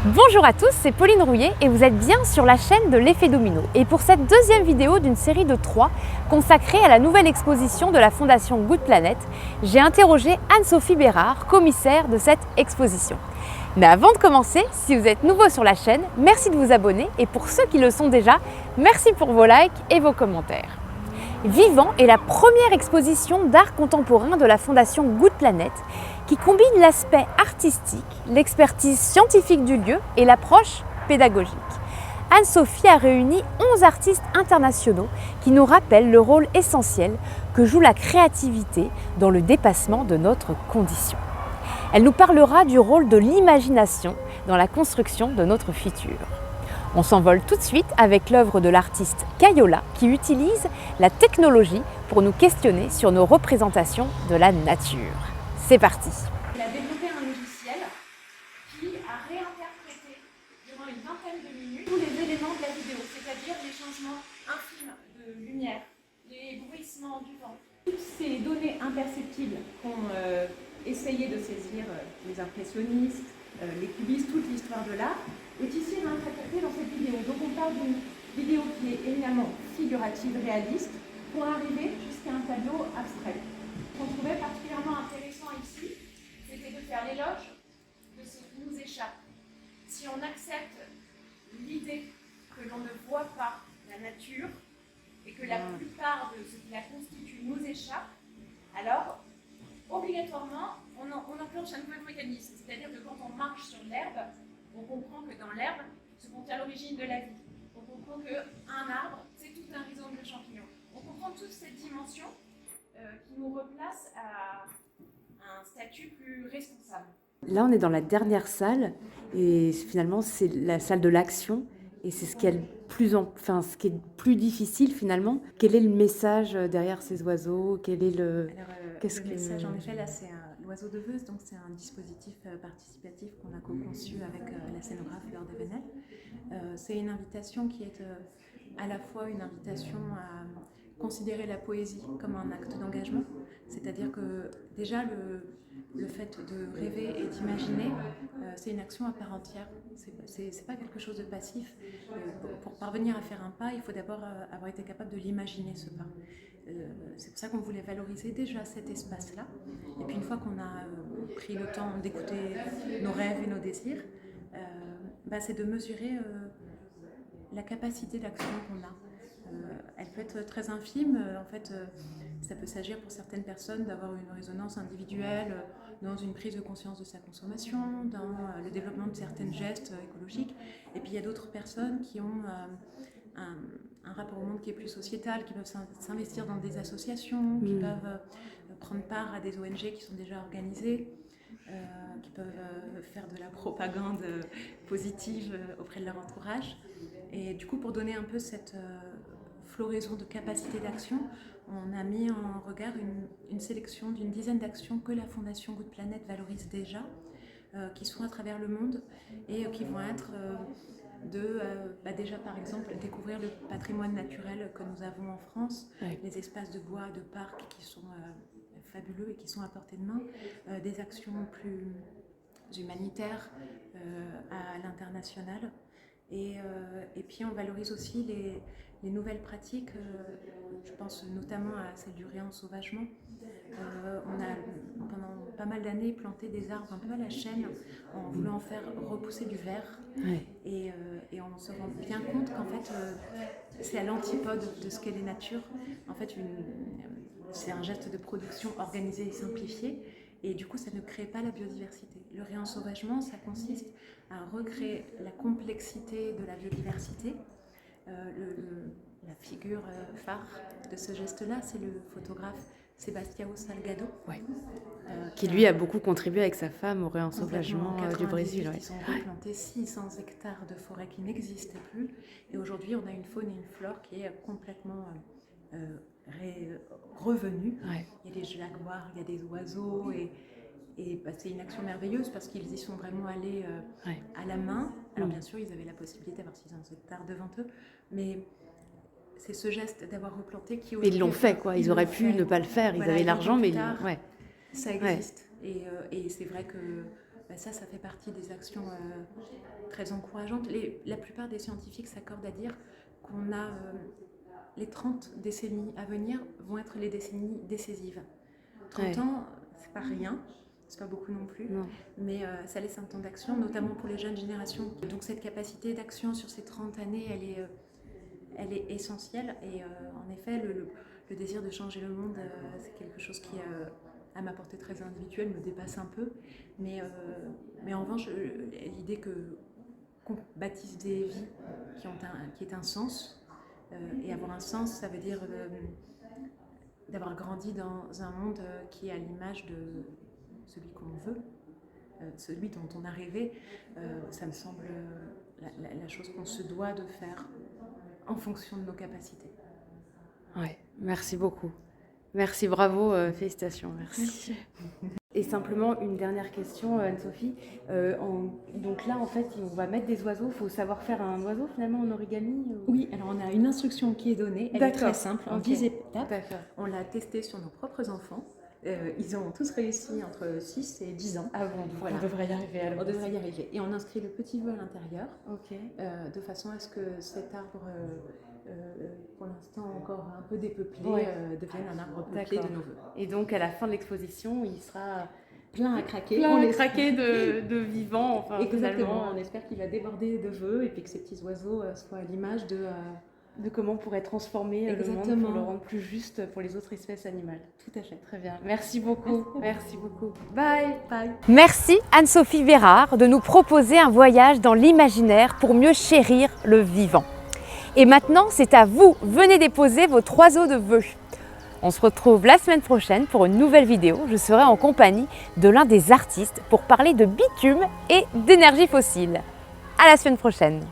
Bonjour à tous, c'est Pauline Rouillet et vous êtes bien sur la chaîne de l'Effet Domino. Et pour cette deuxième vidéo d'une série de 3 consacrée à la nouvelle exposition de la Fondation Good Planet, j'ai interrogé Anne-Sophie Bérard, commissaire de cette exposition. Mais avant de commencer, si vous êtes nouveau sur la chaîne, merci de vous abonner et pour ceux qui le sont déjà, merci pour vos likes et vos commentaires. Vivant est la première exposition d'art contemporain de la Fondation Good Planet qui combine l'aspect artistique, l'expertise scientifique du lieu et l'approche pédagogique. Anne-Sophie a réuni 11 artistes internationaux qui nous rappellent le rôle essentiel que joue la créativité dans le dépassement de notre condition. Elle nous parlera du rôle de l'imagination dans la construction de notre futur. On s'envole tout de suite avec l'œuvre de l'artiste Kayola qui utilise la technologie pour nous questionner sur nos représentations de la nature. C'est parti. Il a développé un logiciel qui a réinterprété durant une vingtaine de minutes tous les éléments de la vidéo, c'est-à-dire les changements infimes de lumière, les bruissements du vent. Toutes ces données imperceptibles qu'ont essayé de saisir les impressionnistes, les cubistes, toute l'histoire de l'art, est ici réinterprétée dans cette vidéo. Donc on parle d'une vidéo qui est éminemment figurative, réaliste, pour arriver jusqu'à un tableau abstrait. Ce qu'on trouvait particulièrement intéressant ici, c'était de faire l'éloge de ce qui nous échappe. Si on accepte l'idée que l'on ne voit pas la nature et que la plupart de ce qui la constitue nous échappe, alors obligatoirement on enclenche un nouvel mécanisme. C'est-à-dire que quand on marche sur l'herbe, on comprend que dans l'herbe se contient l'origine de la vie. On comprend qu'un arbre, c'est tout un rhizome de champignons. On comprend toute cette dimension qui nous replace à un statut plus responsable. Là, on est dans la dernière salle et finalement, c'est la salle de l'action et c'est ce qui est ce qui est plus difficile finalement. Quel est le message derrière ces oiseaux? Quel est le message, en effet, là, c'est l'oiseau de Veuse, donc c'est un dispositif participatif qu'on a co-conçu avec la scénographe Laure Devenel. C'est une invitation qui est à la fois une invitation à considérer la poésie comme un acte d'engagement, c'est-à-dire que déjà le fait de rêver et d'imaginer, c'est une action à part entière, c'est pas quelque chose de passif. Pour parvenir à faire un pas, il faut d'abord avoir été capable de l'imaginer, ce pas. C'est pour ça qu'on voulait valoriser déjà cet espace-là. Et puis une fois qu'on a pris le temps d'écouter nos rêves et nos désirs, c'est de mesurer la capacité d'action qu'on a. Elle peut être très infime. En fait, ça peut s'agir pour certaines personnes d'avoir une résonance individuelle dans une prise de conscience de sa consommation, dans le développement de certains gestes écologiques. Et puis il y a d'autres personnes qui ont un rapport au monde qui est plus sociétal, qui peuvent s'investir dans des associations, qui peuvent prendre part à des ONG qui sont déjà organisées, qui peuvent faire de la propagande positive auprès de leur entourage. Et du coup, pour donner un peu cette floraison de capacité d'action, on a mis en regard une sélection d'une dizaine d'actions que la Fondation Good Planet valorise déjà, qui sont à travers le monde et qui vont être déjà par exemple découvrir le patrimoine naturel que nous avons en France, les espaces de bois, de parcs qui sont fabuleux et qui sont à portée de main, des actions plus humanitaires à l'international. Et puis on valorise aussi les nouvelles pratiques, je pense notamment à celle du réensauvagement. On a pendant pas mal d'années planté des arbres un peu à la chaîne en voulant faire repousser du verre. Et on se rend bien compte qu'en fait c'est à l'antipode de ce qu'est la nature. En fait c'est un geste de production organisé et simplifié. Et du coup, ça ne crée pas la biodiversité. Le réensauvagement, ça consiste à recréer la complexité de la biodiversité. La figure phare de ce geste-là, c'est le photographe Sebastião Salgado. Qui lui a beaucoup contribué avec sa femme au réensauvagement du Brésil. Ils ont replanté 600 hectares de forêt qui n'existaient plus. Et aujourd'hui, on a une faune et une flore qui est complètement revenue. Il y a des jaguars, il y a des oiseaux et c'est une action merveilleuse parce qu'ils y sont vraiment allés à la main. Alors bien sûr, ils avaient la possibilité d'avoir 600 hectares devant eux, mais c'est ce geste d'avoir replanté qui... Ils l'ont fait, quoi. Ils auraient pu ne pas le faire. Ils avaient l'argent, mais ça existe. Et c'est vrai que ça fait partie des actions très très encourageante. La plupart des scientifiques s'accordent à dire qu'on a les 30 décennies à venir vont être les décennies décisives. 30 ans, c'est pas rien, c'est pas beaucoup non plus, mais ça laisse un temps d'action, notamment pour les jeunes générations. Donc cette capacité d'action sur ces 30 années, elle est essentielle. Et en effet, le désir de changer le monde, c'est quelque chose qui, à ma portée très individuelle, me dépasse un peu. Mais en revanche, l'idée qu'on bâtisse des vies qui aient un sens, et avoir un sens, ça veut dire d'avoir grandi dans un monde qui est à l'image de celui qu'on veut, celui dont on a rêvé. Ça me semble la chose qu'on se doit de faire en fonction de nos capacités. Ouais, merci beaucoup. Merci, bravo, félicitations. Merci. Et simplement une dernière question, Anne-Sophie. Donc là, en fait, on va mettre des oiseaux. Il faut savoir faire un oiseau finalement en origami Oui, alors on a une instruction qui est donnée. Elle est très simple, en 10 étapes. On l'a testée sur nos propres enfants. Ils ont tous réussi entre 6 et 10 ans. Ah bon, voilà. On devrait y arriver alors. On devrait y arriver. Et on inscrit le petit vol à l'intérieur, de façon à ce que cet arbre, pour l'instant encore un peu dépeuplé, devienne un arbre peuplé de nos voeux. Et donc à la fin de l'exposition, il sera plein à craquer. De vivants. Enfin, exactement, on espère qu'il va déborder de vœux et puis que ces petits oiseaux soient à l'image de comment on pourrait transformer le monde pour le rendre plus juste pour les autres espèces animales. Tout à fait. Très bien. Merci beaucoup. Merci beaucoup. Bye. Bye. Merci Anne-Sophie Vérard de nous proposer un voyage dans l'imaginaire pour mieux chérir le vivant. Et maintenant, c'est à vous. Venez déposer votre oiseau de vœux. On se retrouve la semaine prochaine pour une nouvelle vidéo. Je serai en compagnie de l'un des artistes pour parler de bitume et d'énergie fossile. À la semaine prochaine.